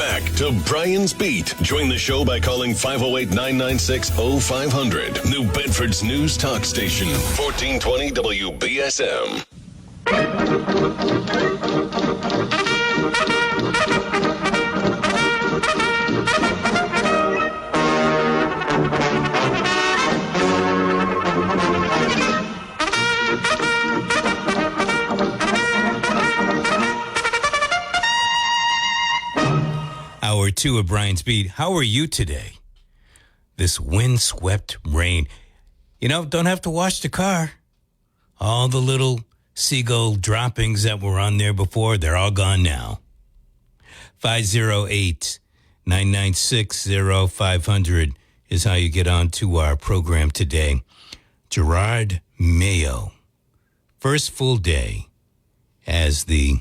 back to Brian's Beat. Join the show by calling 508-996-0500. New Bedford's news talk station, 1420 WBSM. Hour 2 of Brian's Beat. How are you today? This windswept rain. You know, don't have to wash the car. All the little seagull droppings that were on there before, they're all gone now. 508-996-0500 is how you get on to our program today. Gerard Mayo, first full day as the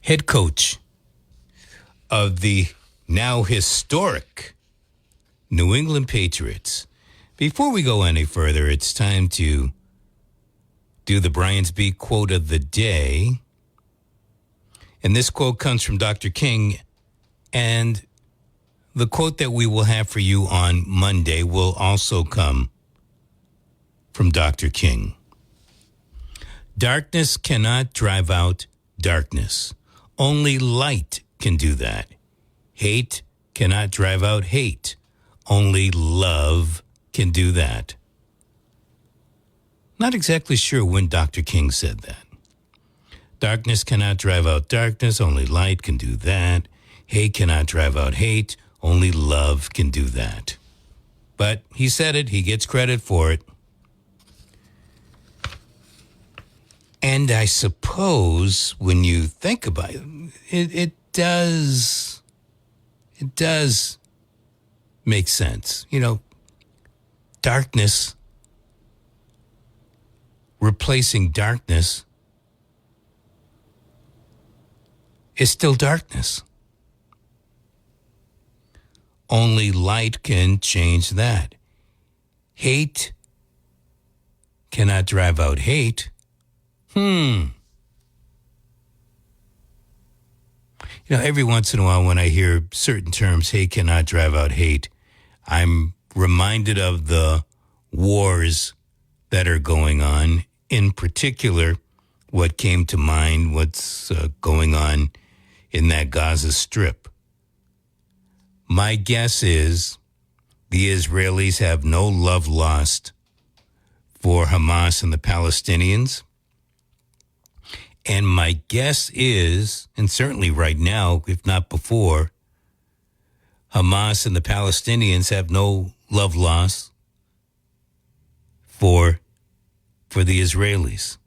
head coach of the now historic New England Patriots. Before we go any further, it's time to do the Brian's Beat quote of the day. And this quote comes from Dr. King. And the quote that we will have for you on Monday will also come from Dr. King. Darkness cannot drive out darkness. Only light can do that. Hate cannot drive out hate. Only love can do that. Not exactly sure when Dr. King said that. Darkness cannot drive out darkness. Only light can do that. Hate cannot drive out hate. Only love can do that. But he said it. He gets credit for it. And I suppose when you think about it, it does make sense. You know, darkness, replacing darkness is still darkness. Only light can change that. Hate cannot drive out hate. You know, every once in a while when I hear certain terms, hate cannot drive out hate, I'm reminded of the wars that are going on. In particular, what came to mind, what's going on in that Gaza Strip. My guess is the Israelis have no love lost for Hamas and the Palestinians. And my guess is, and certainly right now, if not before, Hamas and the Palestinians have no love lost for the Israelis.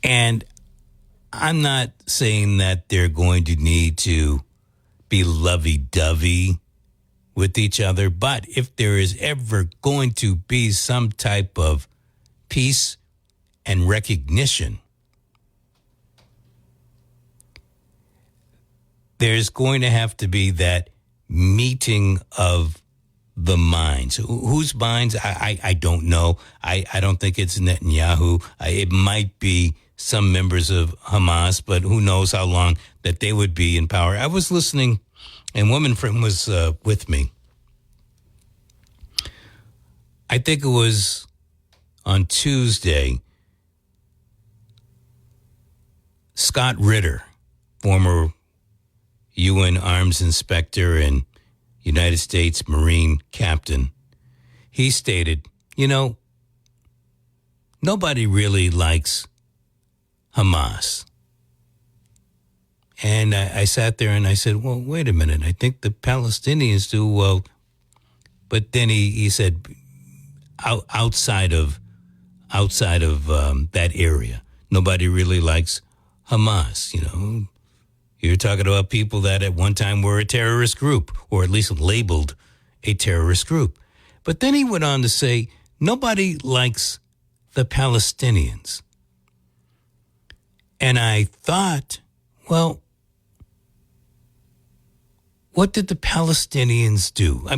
And I'm not saying that they're going to need to be lovey-dovey with each other, but if there is ever going to be some type of peace and recognition, there's going to have to be that meeting of the minds. Whose minds? I don't know. I don't think it's Netanyahu. It might be some members of Hamas, but who knows how long that they would be in power. I was listening, and woman friend was with me. I think it was on Tuesday. Scott Ritter, former UN Arms Inspector and United States Marine Captain, he stated, you know, nobody really likes Hamas. And I sat there and I said, well, wait a minute. I think the Palestinians do well. But then he said, outside of that area, nobody really likes Hamas, you know. You're talking about people that at one time were a terrorist group, or at least labeled a terrorist group. But then he went on to say, nobody likes the Palestinians. And I thought, well, what did the Palestinians do?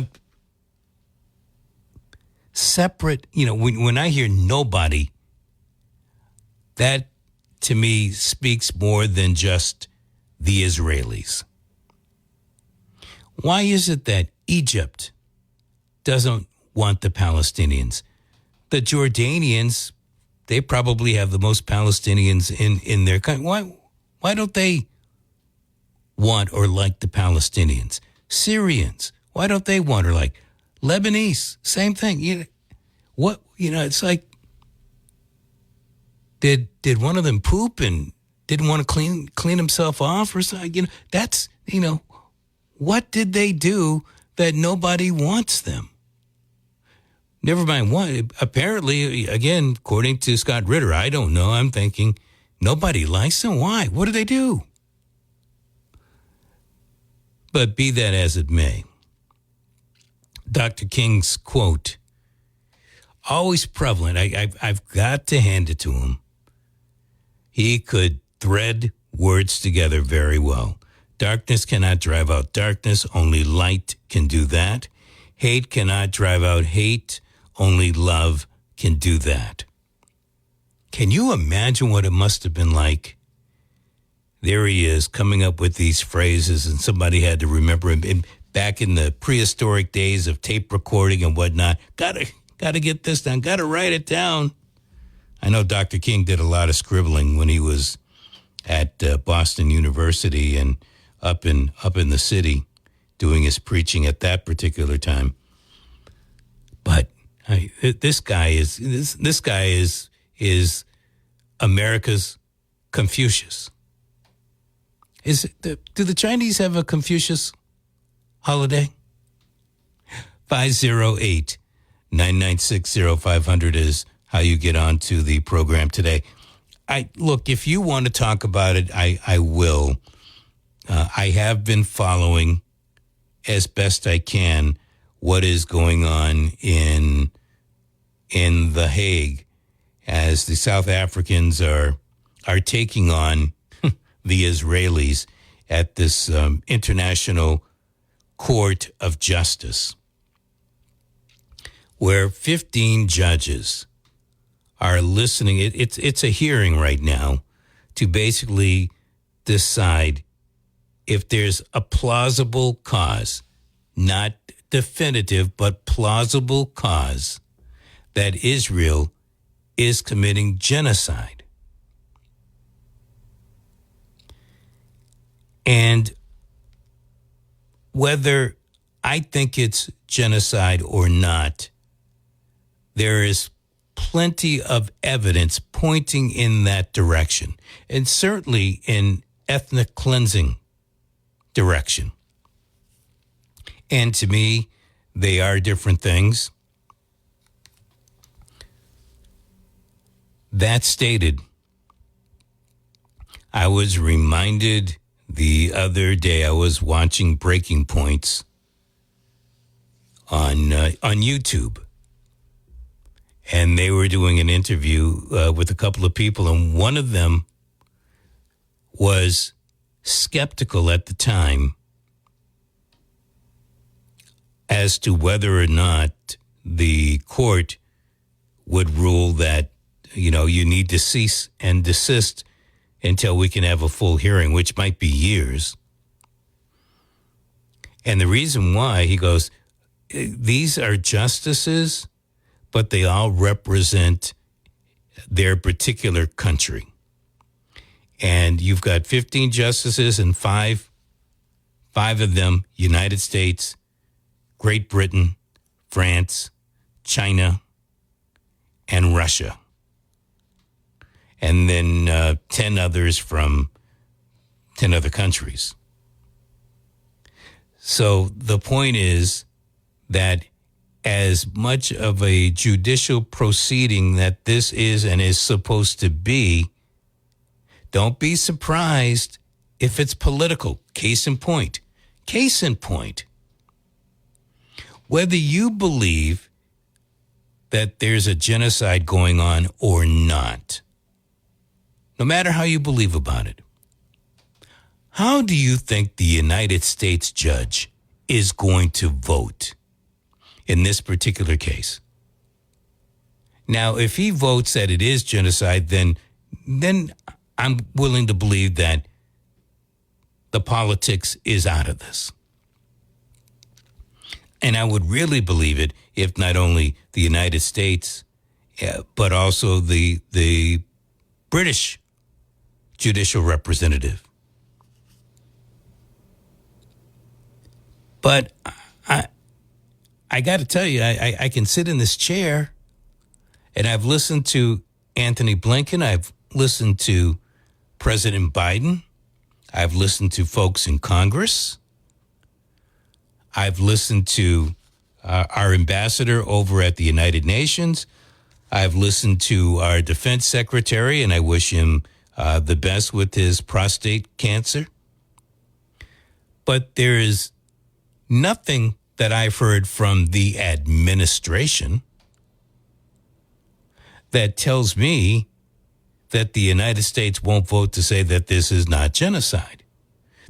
Separate, you know, when I hear nobody, that to me speaks more than just the Israelis? Why is it that Egypt doesn't want the Palestinians? The Jordanians, they probably have the most Palestinians in their country. Why don't they want or like the Palestinians? Syrians, why don't they want or like? Lebanese, same thing. It's like, did one of them poop and didn't want to clean himself off or something? What did they do that nobody wants them? Never mind what. Apparently, again, according to Scott Ritter, I don't know. I'm thinking nobody likes them. Why? What do they do? But be that as it may, Dr. King's quote, always prevalent. I've got to hand it to him. He could thread words together very well. Darkness cannot drive out darkness. Only light can do that. Hate cannot drive out hate. Only love can do that. Can you imagine what it must have been like? There he is coming up with these phrases, and somebody had to remember him back in the prehistoric days of tape recording and whatnot. Gotta get this down. Gotta write it down. I know Dr. King did a lot of scribbling when he was at Boston University and up in the city doing his preaching at that particular time. But this guy is America's Confucius. Do the Chinese have a Confucius holiday? 508-996-0500 is how you get onto the program today. Look, if you want to talk about it, I will. I have been following as best I can what is going on in The Hague as the South Africans are taking on the Israelis at this International Court of Justice, where 15 judges are listening. It's a hearing right now to basically decide if there's a plausible cause, not definitive, but plausible cause that Israel is committing genocide. And whether I think it's genocide or not, there is plenty of evidence pointing in that direction, and certainly in ethnic cleansing direction. And to me, they are different things. That stated, I was reminded the other day, I was watching Breaking Points on YouTube, and they were doing an interview with a couple of people, and one of them was skeptical at the time as to whether or not the court would rule that, you need to cease and desist until we can have a full hearing, which might be years. And the reason why, he goes, these are justices, but they all represent their particular country. And you've got 15 justices and five of them, United States, Great Britain, France, China, and Russia. And then 10 others from 10 other countries. So the point is that as much of a judicial proceeding that this is and is supposed to be, don't be surprised if it's political. Case in point. Whether you believe that there's a genocide going on or not, no matter how you believe about it, how do you think the United States judge is going to vote in this particular case? Now, if he votes that it is genocide, then I'm willing to believe that the politics is out of this. And I would really believe it if not only the United States, but also the British judicial representative. But I got to tell you, I can sit in this chair, and I've listened to Anthony Blinken. I've listened to President Biden. I've listened to folks in Congress. I've listened to our ambassador over at the United Nations. I've listened to our defense secretary, and I wish him the best with his prostate cancer. But there is nothing that I've heard from the administration that tells me that the United States won't vote to say that this is not genocide,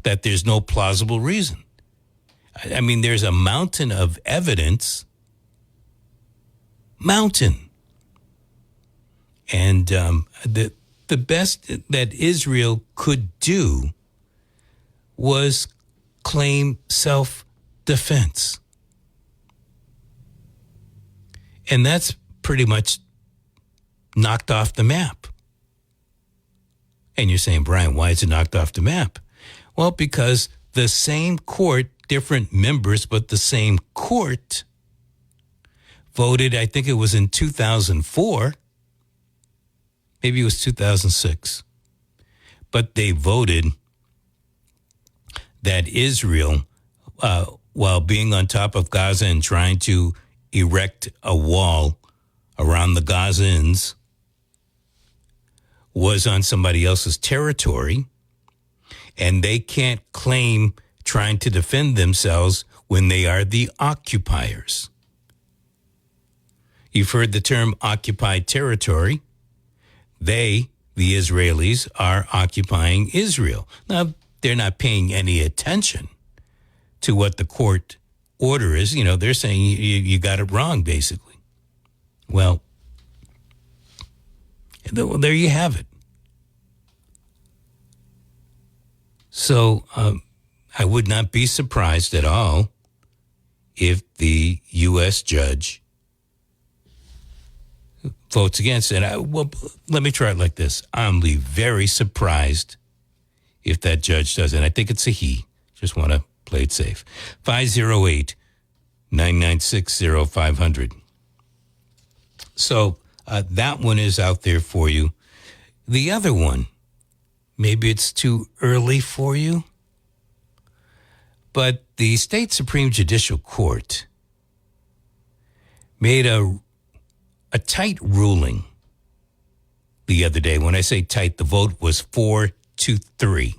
that there's no plausible reason. I mean, there's a mountain of evidence. Mountain. And the best that Israel could do was claim self-defense. And that's pretty much knocked off the map. And you're saying, Brian, why is it knocked off the map? Well, because the same court, different members, but the same court voted, I think it was in 2004, maybe it was 2006, but they voted that Israel, while being on top of Gaza and trying to erect a wall around the Gazans, was on somebody else's territory, and they can't claim trying to defend themselves when they are the occupiers. You've heard the term occupied territory. They, the Israelis, are occupying Israel. Now, they're not paying any attention to what the court order is. You know, they're saying you got it wrong, basically. Well, there you have it. So I would not be surprised at all if the U.S. judge votes against it. Well, let me try it like this. I'm be very surprised if that judge does it. I think it's a he. Just want to play it safe. 508-996-0500. So that one is out there for you. The other one, maybe it's too early for you, but the State Supreme Judicial Court made a tight ruling the other day. When I say tight, the vote was 4-3.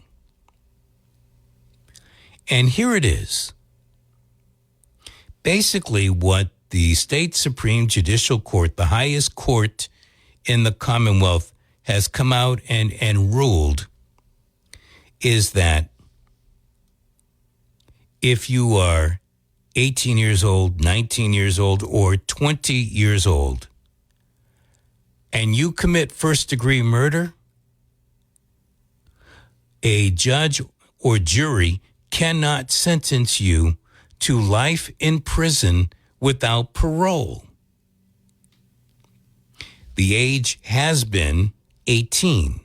And here it is. Basically, what the State Supreme Judicial Court, the highest court in the Commonwealth, has come out and ruled is that if you are 18 years old, 19 years old, or 20 years old, and you commit first-degree murder, a judge or jury cannot sentence you to life in prison without parole. The age has been 18.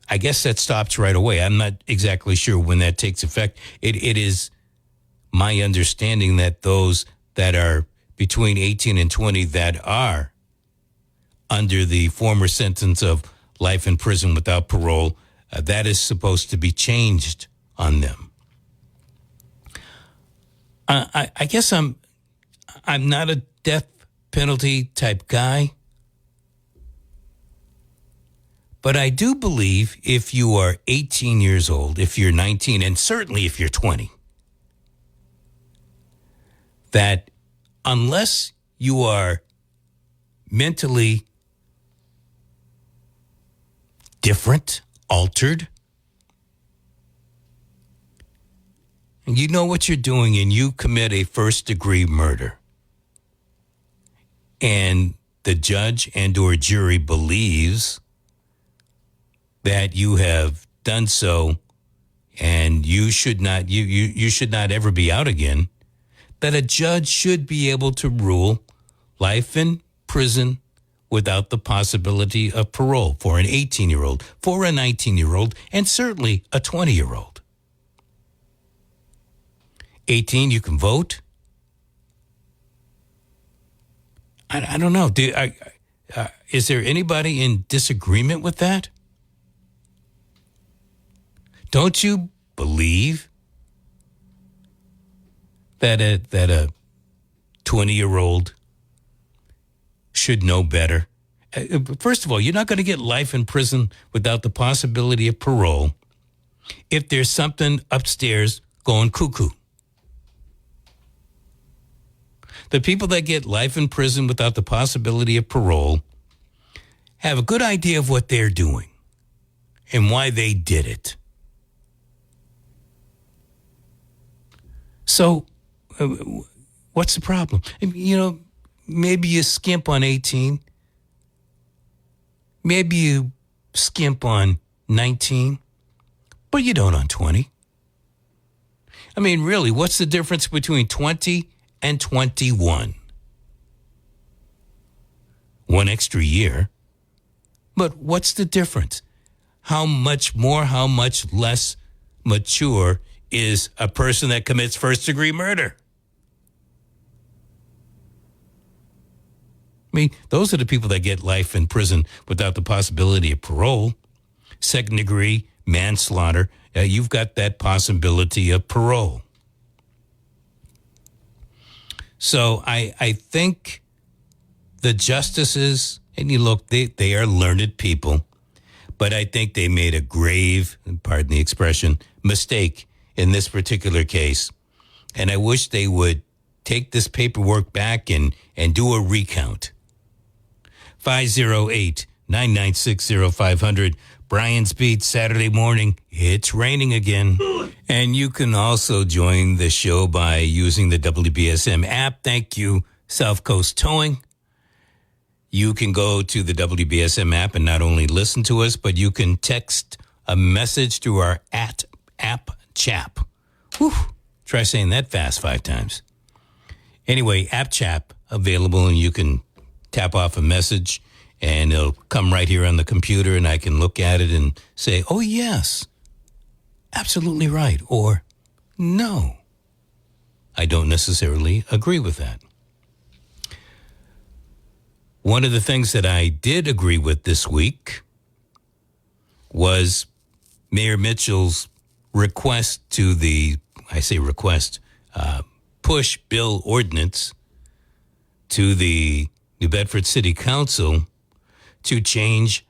I guess that stops right away. I'm not exactly sure when that takes effect. It is my understanding that those that are between 18 and 20 that are under the former sentence of life in prison without parole, that is supposed to be changed on them. I guess I'm not a death penalty type guy, but I do believe if you are 18 years old, if you're 19, and certainly if you're 20, that unless you are mentally different, altered, and you know what you're doing and you commit a first-degree murder, and the judge and or jury believes that you have done so and you should not you should not ever be out again, that a judge should be able to rule life in prison without the possibility of parole for an 18-year-old, for a 19-year-old, and certainly a 20-year-old. 18, you can vote. I don't know. Is there anybody in disagreement with that? Don't you believe that a 20-year-old should know better? First of all, you're not going to get life in prison without the possibility of parole if there's something upstairs going cuckoo. The people that get life in prison without the possibility of parole have a good idea of what they're doing and why they did it. So, what's the problem? You know, maybe you skimp on 18. Maybe you skimp on 19, but you don't on 20. I mean, really, what's the difference between 20 and 21? One extra year. But what's the difference? How much more, how much less mature is a person that commits first-degree murder? I mean, those are the people that get life in prison without the possibility of parole. Second-degree manslaughter, you've got that possibility of parole. So I think the justices, and you look, they are learned people, but I think they made a grave, pardon the expression, mistake in this particular case. And I wish they would take this paperwork back and do a recount. 508-996-0500. Brian's Beat, Saturday morning. It's raining again. And you can also join the show by using the WBSM app. Thank you, SouthCoast Towing. You can go to the WBSM app and not only listen to us, but you can text a message through our app chat. Whew. Try saying that fast 5 times. Anyway, app chat available, and you can tap off a message and it'll come right here on the computer, and I can look at it and say, oh, yes, absolutely right, or no, I don't necessarily agree with that. One of the things that I did agree with this week was Mayor Mitchell's request to push bill ordinance to the New Bedford City Council to change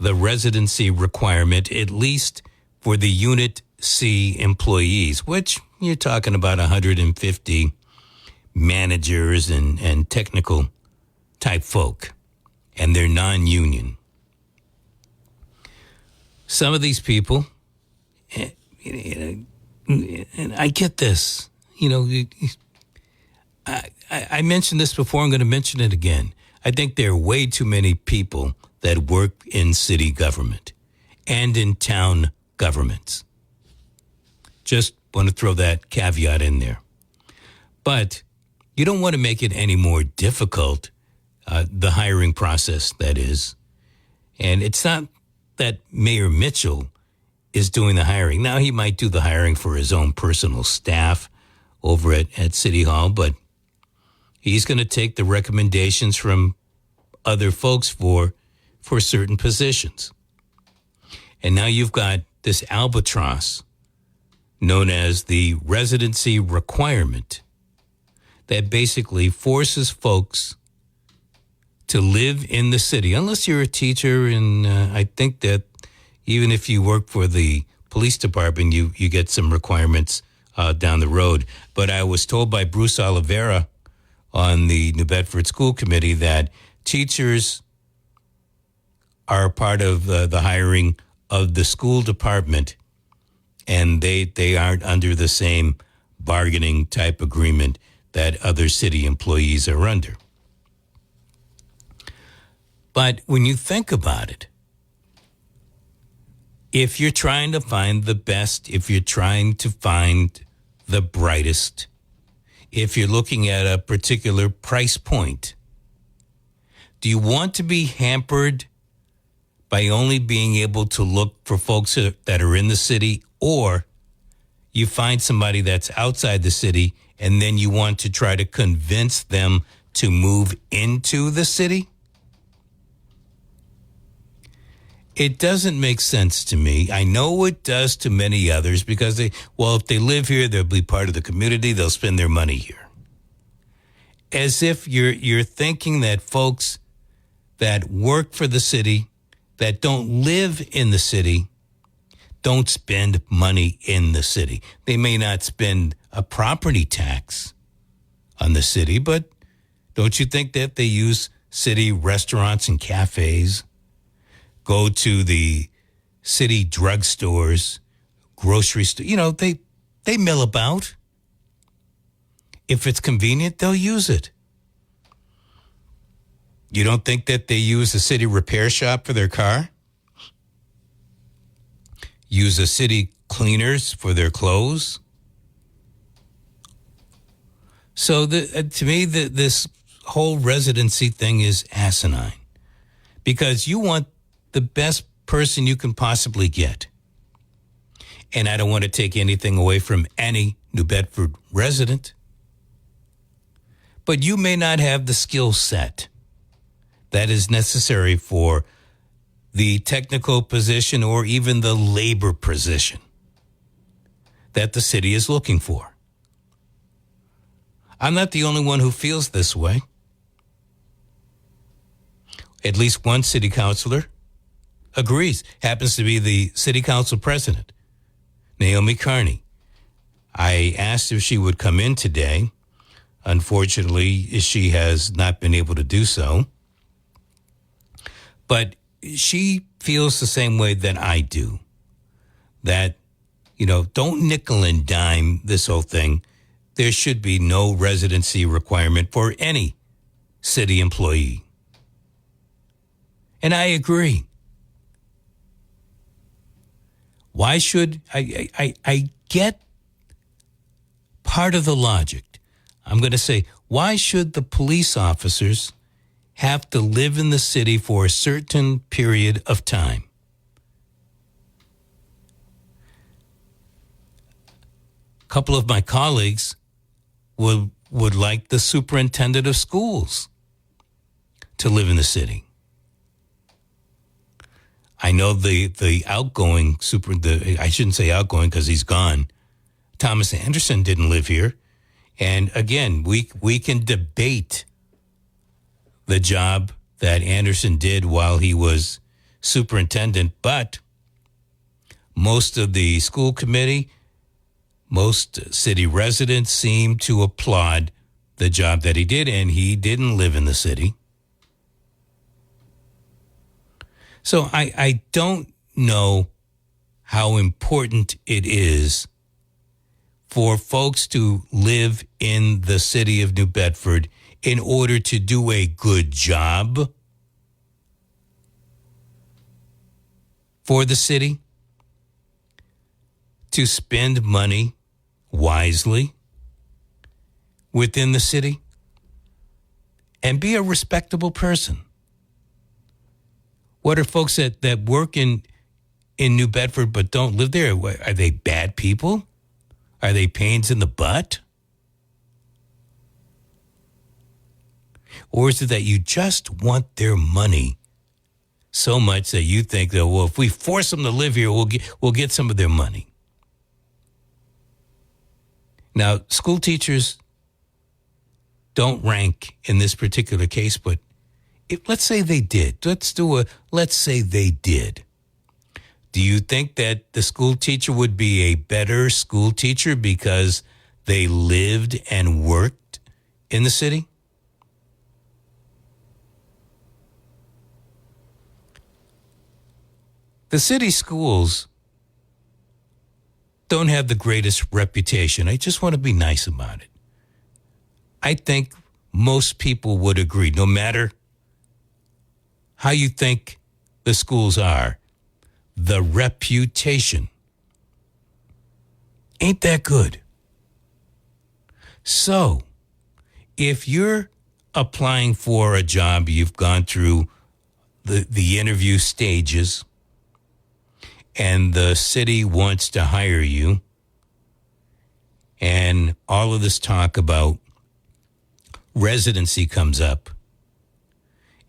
the residency requirement, at least for the Unit C employees, which you're talking about 150 managers and technical type folk, and they're non-union. Some of these people, and I get this, I mentioned this before, I'm going to mention it again. I think there are way too many people that work in city government and in town governments. Just want to throw that caveat in there. But you don't want to make it any more difficult, the hiring process, that is. And it's not that Mayor Mitchell is doing the hiring. Now, he might do the hiring for his own personal staff over at City Hall, but he's going to take the recommendations from other folks for certain positions. And now you've got this albatross known as the residency requirement that basically forces folks to live in the city, unless you're a teacher. And I think that even if you work for the police department, you get some requirements down the road. But I was told by Bruce Oliveira on the New Bedford School Committee that teachers are part of the hiring of the school department, and they aren't under the same bargaining type agreement that other city employees are under. But when you think about it, If you're trying to find the best, if you're trying to find the brightest, if you're looking at a particular price point, do you want to be hampered by only being able to look for folks that are in the city, or you find somebody that's outside the city and then you want to try to convince them to move into the city? It doesn't make sense to me. I know it does to many others because if they live here, they'll be part of the community. They'll spend their money here. As if you're thinking that folks that work for the city, that don't live in the city, don't spend money in the city. They may not spend a property tax on the city, but don't you think that they use city restaurants and cafes, go to the city drugstores, grocery stores? They mill about. If it's convenient, they'll use it. You don't think that they use a city repair shop for their car? Use a city cleaners for their clothes? So to me, this whole residency thing is asinine because you want the best person you can possibly get. And I don't want to take anything away from any New Bedford resident, but you may not have the skill set that is necessary for the technical position or even the labor position that the city is looking for. I'm not the only one who feels this way. At least one city councilor agrees, happens to be the city council president, Naomi Carney. I asked if she would come in today. Unfortunately, she has not been able to do so. But she feels the same way that I do, that, don't nickel and dime this whole thing. There should be no residency requirement for any city employee. And I agree. Why should I get part of the logic? I'm going to say, why should the police officers have to live in the city for a certain period of time? A couple of my colleagues would like the superintendent of schools to live in the city. I know the outgoing I shouldn't say outgoing because he's gone. Thomas Anderson didn't live here. And again, we can debate the job that Anderson did while he was superintendent, but most of the school committee, most city residents seem to applaud the job that he did, and he didn't live in the city. So I don't know how important it is for folks to live in the city of New Bedford in order to do a good job for the city, to spend money wisely within the city, and be a respectable person. What are folks that work in New Bedford but don't live there? Are they bad people? Are they pains in the butt? Or is it that you just want their money so much that you think that, well, if we force them to live here, we'll get some of their money? Now, school teachers don't rank in this particular case, but let's say they did. Let's say they did. Do you think that the school teacher would be a better school teacher because they lived and worked in the city? The city schools don't have the greatest reputation. I just want to be nice about it. I think most people would agree, no matter how you think the schools are, the reputation. Ain't that good? So, if you're applying for a job, you've gone through the interview stages, and the city wants to hire you, and all of this talk about residency comes up,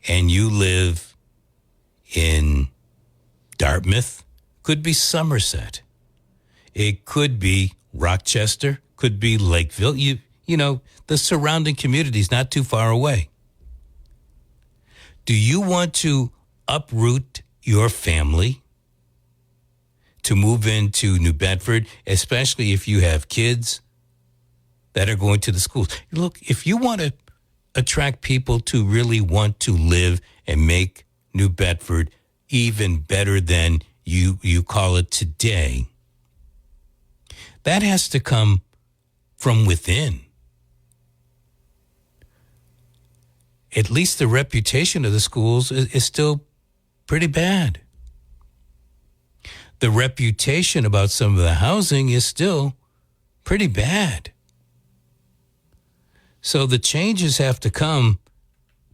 and you live in Dartmouth, could be Somerset, it could be Rochester, could be Lakeville, you know, the surrounding communities not too far away. Do you want to uproot your family to move into New Bedford, especially if you have kids that are going to the schools? Look, if you want to attract people to really want to live and make New Bedford even better than you call it today, that has to come from within. At least the reputation of the schools is still pretty bad. The reputation about some of the housing is still pretty bad. So the changes have to come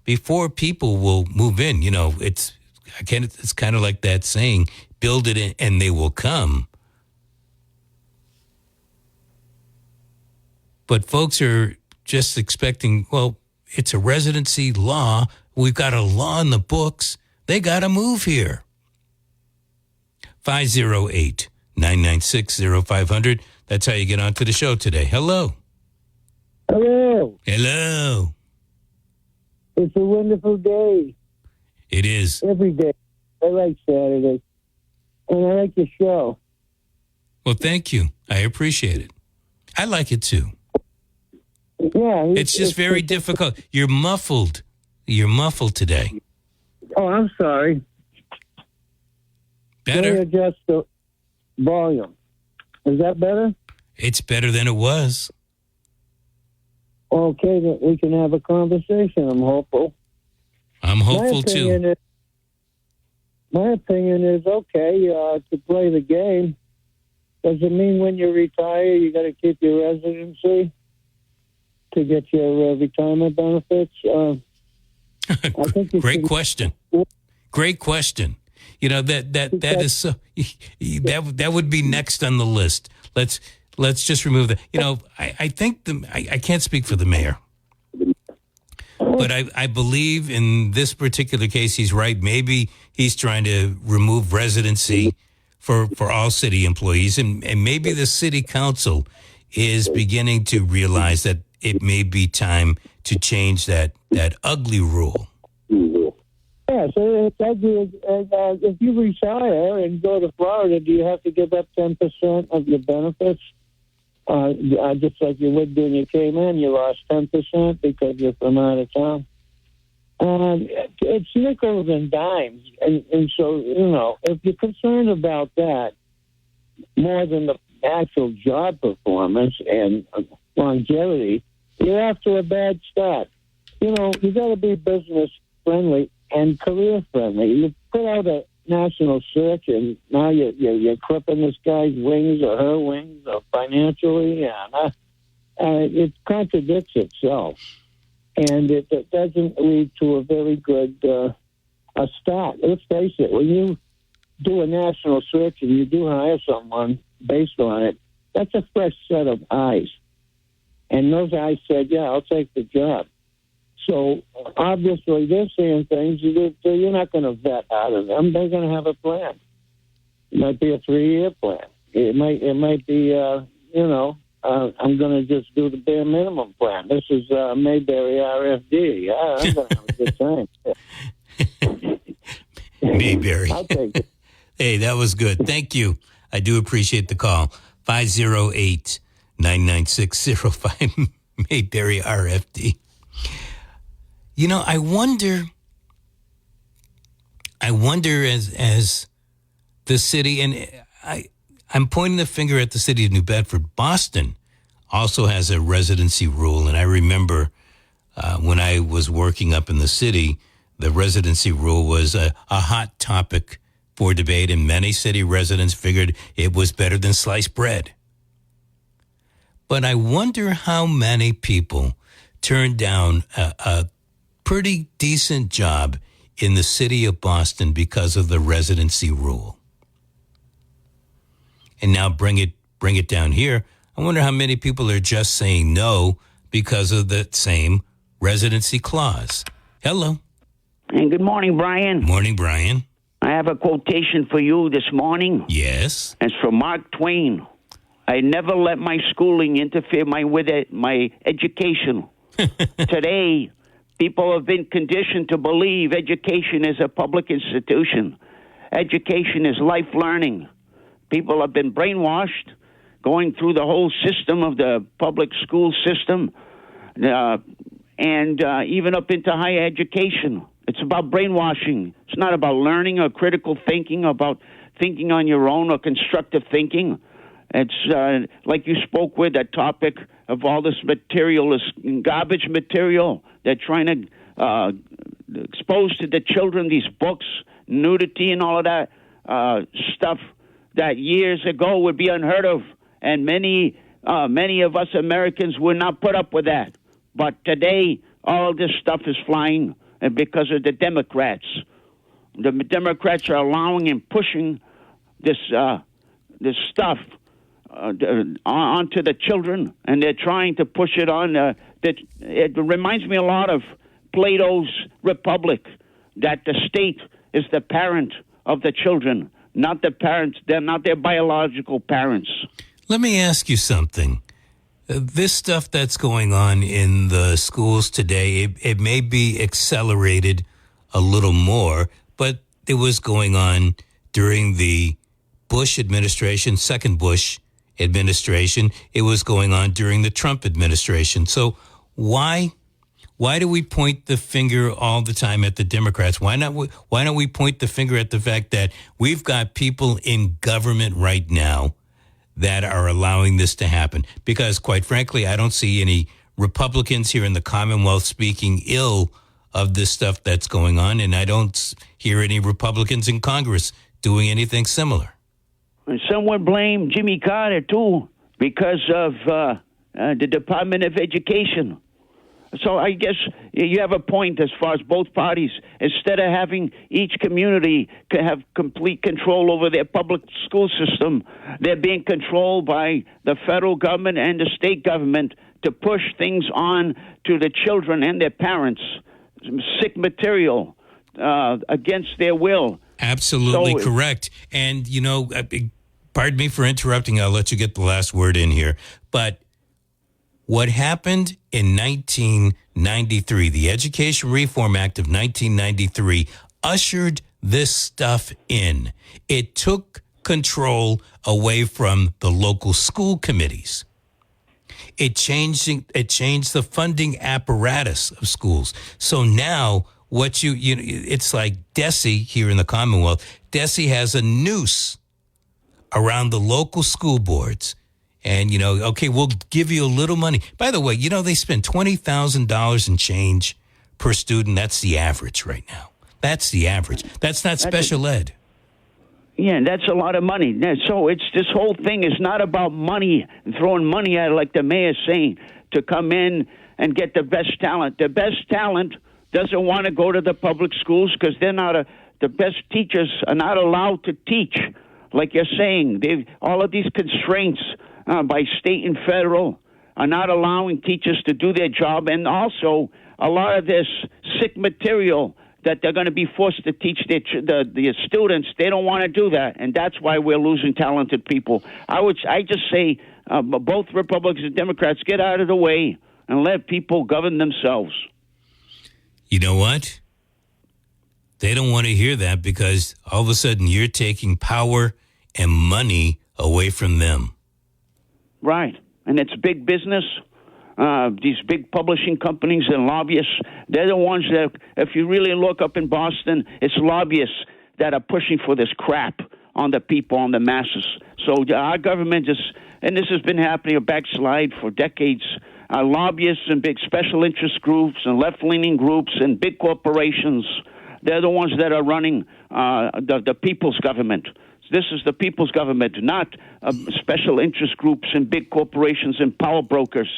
before people will move in. You know, it's kind of like that saying, build it and they will come. But folks are just expecting, well, it's a residency law. We've got a law in the books. They got to move here. 508-996-0500. That's how you get onto the show today. Hello. Hello. Hello. It's a wonderful day. It is. Every day. I like Saturday. And I like your show. Well, thank you. I appreciate it. I like it too. Yeah. It's just very difficult. You're muffled. You're muffled today. Oh, I'm sorry. Better? Let me adjust the volume. Is that better? It's better than it was. Okay, then we can have a conversation. I'm hopeful. I'm hopeful too. My opinion is okay to play the game. Does it mean when you retire you got to keep your residency to get your retirement benefits? I think Great question. Great question. You know that is so, that would be next on the list. Let's just remove that. You know, I think I can't speak for the mayor, but I believe in this particular case he's right. Maybe he's trying to remove residency for all city employees, and maybe the city council is beginning to realize that it may be time to change that ugly rule. Yeah, so if you retire and go to Florida, do you have to give up 10% of your benefits? Just like you would do when you came in, you lost 10% because you're from out of town. It's nickels and dimes. And so, you know, if you're concerned about that more than the actual job performance and longevity, you're off to a bad start. You know, you got to be business friendly and career friendly. You put out a national search, and now you're clipping this guy's wings or her wings financially, and it contradicts itself, and it doesn't lead to a very good a start. Let's face it, when you do a national search and you do hire someone based on it, that's a fresh set of eyes, and those eyes said, yeah, I'll take the job. So obviously they're seeing things you're not going to vet out of them. They're going to have a plan. It might be a 3-year plan. It might be, I'm going to just do the bare minimum plan. This is Mayberry RFD. Yeah, I'm going to have a good time. Mayberry. I'll take it. Hey, that was good. Thank you. I do appreciate the call. 508-996-05 Mayberry RFD. You know, I wonder as the city, and I'm pointing the finger at the city of New Bedford. Boston also has a residency rule, and I remember when I was working up in the city, the residency rule was a hot topic for debate, and many city residents figured it was better than sliced bread. But I wonder how many people turned down a pretty decent job in the city of Boston because of the residency rule. And now bring it down here. I wonder how many people are just saying no because of the same residency clause. Hello. And good morning, Brian. Morning, Brian. I have a quotation for you this morning. Yes. It's from Mark Twain. I never let my schooling interfere with my education. Today, people have been conditioned to believe education is a public institution. Education is life learning. People have been brainwashed, going through the whole system of the public school system, and even up into higher education. It's about brainwashing. It's not about learning or critical thinking, about thinking on your own or constructive thinking. It's like you spoke with, that topic of all this material, this garbage material. They're trying to expose to the children these books, nudity and all of that stuff that years ago would be unheard of. And many of us Americans would not put up with that. But today, all this stuff is flying, and because of the Democrats. The Democrats are allowing and pushing this stuff onto the children, and they're trying to push it on. It reminds me a lot of Plato's Republic, that the state is the parent of the children, not the parents. They're not their biological parents. Let me ask you something. This stuff that's going on in the schools today, it may be accelerated a little more, but it was going on during the Bush administration, second Bush administration. It was going on during the Trump administration. So why do we point the finger all the time at the Democrats? Why don't we point the finger at the fact that we've got people in government right now that are allowing this to happen? Because quite frankly, I don't see any Republicans here in the Commonwealth speaking ill of this stuff that's going on, and I don't hear any Republicans in Congress doing anything similar. And some would blame Jimmy Carter, too, because of the Department of Education. So I guess you have a point as far as both parties. Instead of having each community have complete control over their public school system, they're being controlled by the federal government and the state government to push things on to the children and their parents, sick material, against their will. Absolutely correct. And, pardon me for interrupting. I'll let you get the last word in here. But what happened in 1993, the Education Reform Act of 1993, ushered this stuff in. It took control away from the local school committees. It changed the funding apparatus of schools. So now what it's like DESE here in the Commonwealth. DESE has a noose around the local school boards. And, okay, we'll give you a little money. By the way, they spend $20,000 and change per student. That's the average right now. That's the average. That's not special ed. Yeah, that's a lot of money. So this whole thing is not about money and throwing money at it, like the mayor's saying, to come in and get the best talent. The best talent doesn't want to go to the public schools because they're not the best teachers are not allowed to teach. Like you're saying, all of these constraints by state and federal are not allowing teachers to do their job. And also a lot of this sick material that they're going to be forced to teach the students, they don't want to do that. And that's why we're losing talented people. I just say both Republicans and Democrats, get out of the way and let people govern themselves. You know what? They don't want to hear that because all of a sudden you're taking power and money away from them. Right. And it's big business. These big publishing companies and lobbyists, they're the ones that, if you really look up in Boston, it's lobbyists that are pushing for this crap on the people, on the masses. So our government and this has been happening, a backslide for decades. Lobbyists and big special interest groups and left-leaning groups and big corporations, They're the ones that are running the people's government. This is the people's government, not special interest groups and big corporations and power brokers.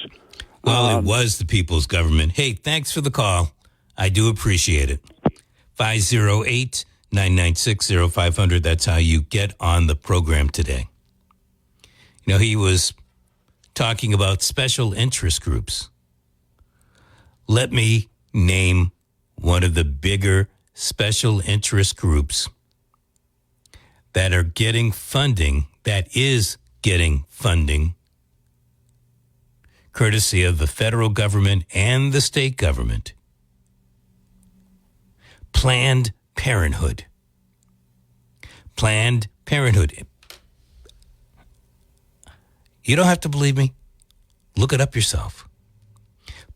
Well, it was the people's government. Hey, thanks for the call. I do appreciate it. 508-996-0500. That's how you get on the program today. You know, he was talking about special interest groups. Let me name one of the bigger special interest groups that are getting funding, that is getting funding, courtesy of the federal government and the state government. Planned Parenthood. Planned Parenthood. You don't have to believe me. Look it up yourself.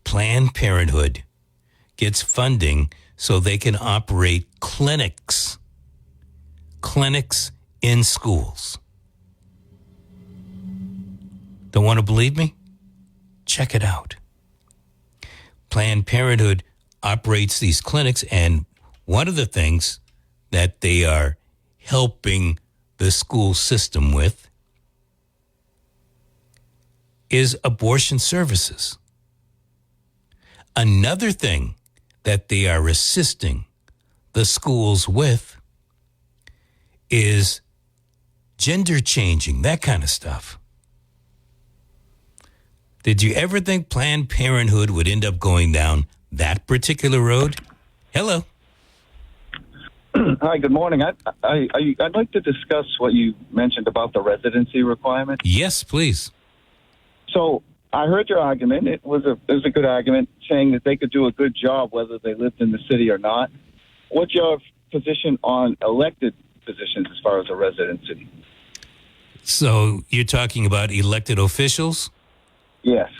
Planned Parenthood gets funding so they can operate clinics in schools. Don't want to believe me? Check it out. Planned Parenthood operates these clinics, and one of the things that they are helping the school system with is abortion services. Another thing that they are assisting the schools with is gender changing, that kind of stuff. Did you ever think Planned Parenthood would end up going down that particular road? Hello. Hi, good morning. I'd like to discuss what you mentioned about the residency requirement. Yes, please. So I heard your argument. It was a good argument, saying that they could do a good job whether they lived in the city or not. What's your position on elected positions as far as a residency? So you're talking about elected officials? Yes.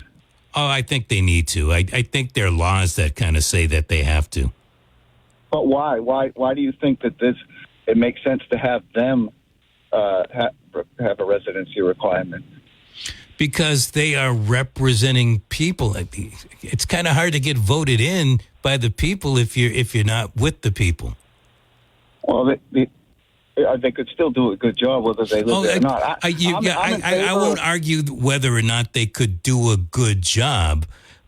Oh, I think they need to. I think there are laws that kind of say that they have to. But why? Why do you think that it makes sense to have them have a residency requirement? Because they are representing people. It's kind of hard to get voted in by the people if you're not with the people. Well, they could still do a good job whether they live there or not. I won't argue whether or not they could do a good job,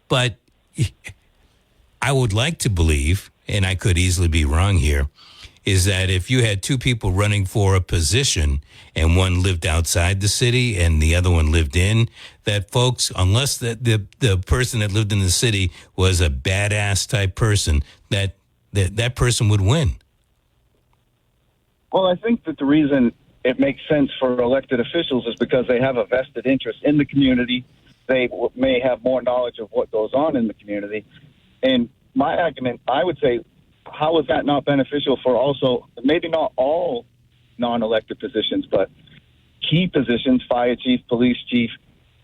but I would like to believe, and I could easily be wrong here, is that if you had two people running for a position and one lived outside the city and the other one lived in, that folks, unless the person that lived in the city was a badass type person, that person would win. Well, I think that the reason it makes sense for elected officials is because they have a vested interest in the community. They may have more knowledge of what goes on in the community. And my argument, I would say, how is that not beneficial for also, maybe not all non-elected positions, but key positions, fire chief, police chief,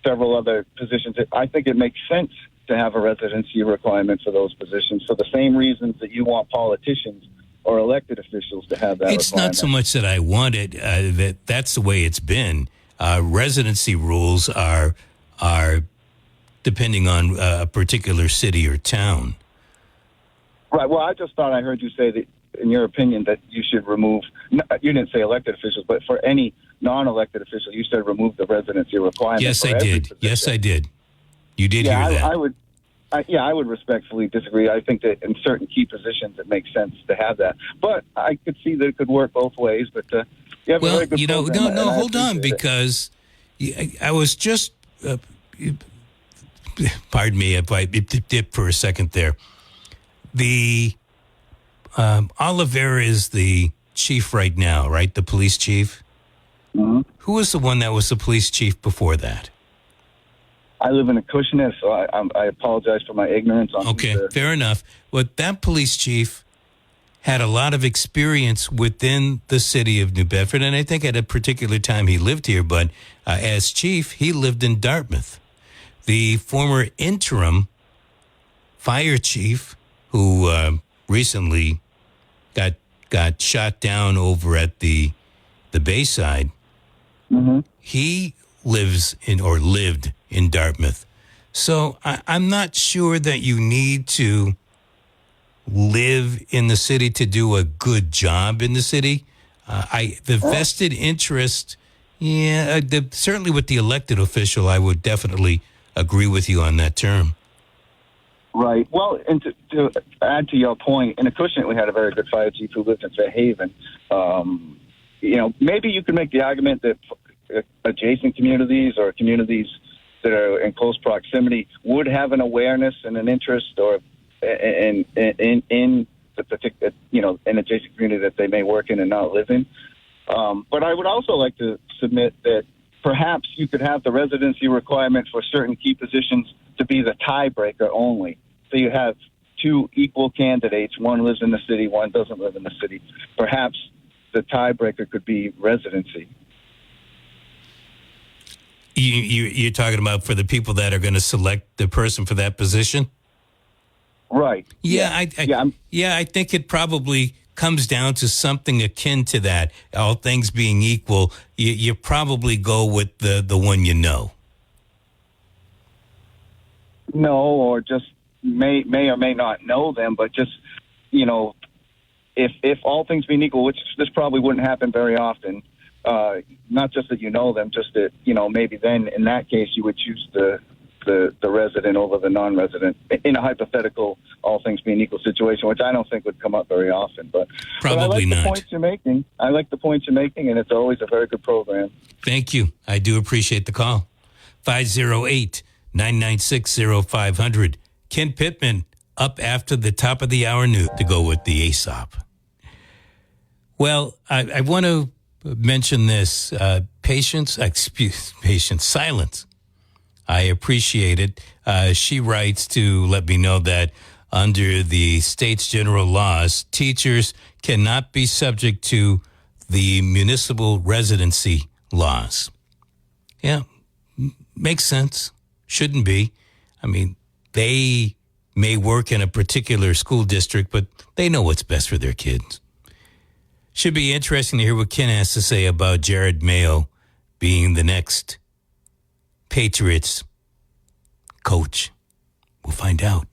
several other positions? I think it makes sense to have a residency requirement for those positions for the same reasons that you want politicians or elected officials to have that It's requirement. not so much that I want it, that's the way it's been. Residency rules are depending on a particular city or town. Right. Well, I just thought I heard you say that, in your opinion, that you should remove, you didn't say elected officials, but for any non-elected official, you said remove the residency requirement. Yes, I did. Position. Yes, I did. You did hear that. I would respectfully disagree. I think that in certain key positions, it makes sense to have that. But I could see that it could work both ways. But you have a very good program, no, hold on, it. because I was just, pardon me if I dip for a second there. The Oliver is the chief right now, right? The police chief. Mm-hmm. Who was the one that was the police chief before that? I live in Acushnet, so I apologize for my ignorance on. Okay, fair enough. But that police chief had a lot of experience within the city of New Bedford, and I think at a particular time he lived here. But as chief, he lived in Dartmouth. The former interim fire chief, who recently got shot down over at the Bayside, mm-hmm. he lived in Dartmouth. So I'm not sure that you need to live in the city to do a good job in the city. The vested interest, certainly with the elected official, I would definitely agree with you on that term. Right. Well, and to add to your point, in Acushnet we had a very good fire chief who lived in Fairhaven. Maybe you could make the argument that adjacent communities or communities that are in close proximity would have an awareness and an interest or in the particular, an adjacent community that they may work in and not live in. But I would also like to submit that perhaps you could have the residency requirement for certain key positions to be the tiebreaker only. So you have two equal candidates. One lives in the city, one doesn't live in the city. Perhaps the tiebreaker could be residency. You're talking about for the people that are going to select the person for that position? Right. I think it probably comes down to something akin to that. All things being equal, you probably go with the one you know. No, or just may or may not know them, but just, if all things being equal, which this probably wouldn't happen very often, not just that you know them, just that, maybe then in that case you would choose the resident over the non-resident in a hypothetical all things being equal situation, which I don't think would come up very often. But probably I like not. The points you're making. I like the points you're making, and it's always a very good program. Thank you. I do appreciate the call. 508-996-0500. Ken Pittman up after the top of the hour news to go with the ASOP. Well, I want to mention this. Patience, silence. I appreciate it. She writes to let me know that under the state's general laws, teachers cannot be subject to the municipal residency laws. Yeah, makes sense. Shouldn't be. I mean, they may work in a particular school district, but they know what's best for their kids. Should be interesting to hear what Ken has to say about Jared Mayo being the next Patriots coach. We'll find out.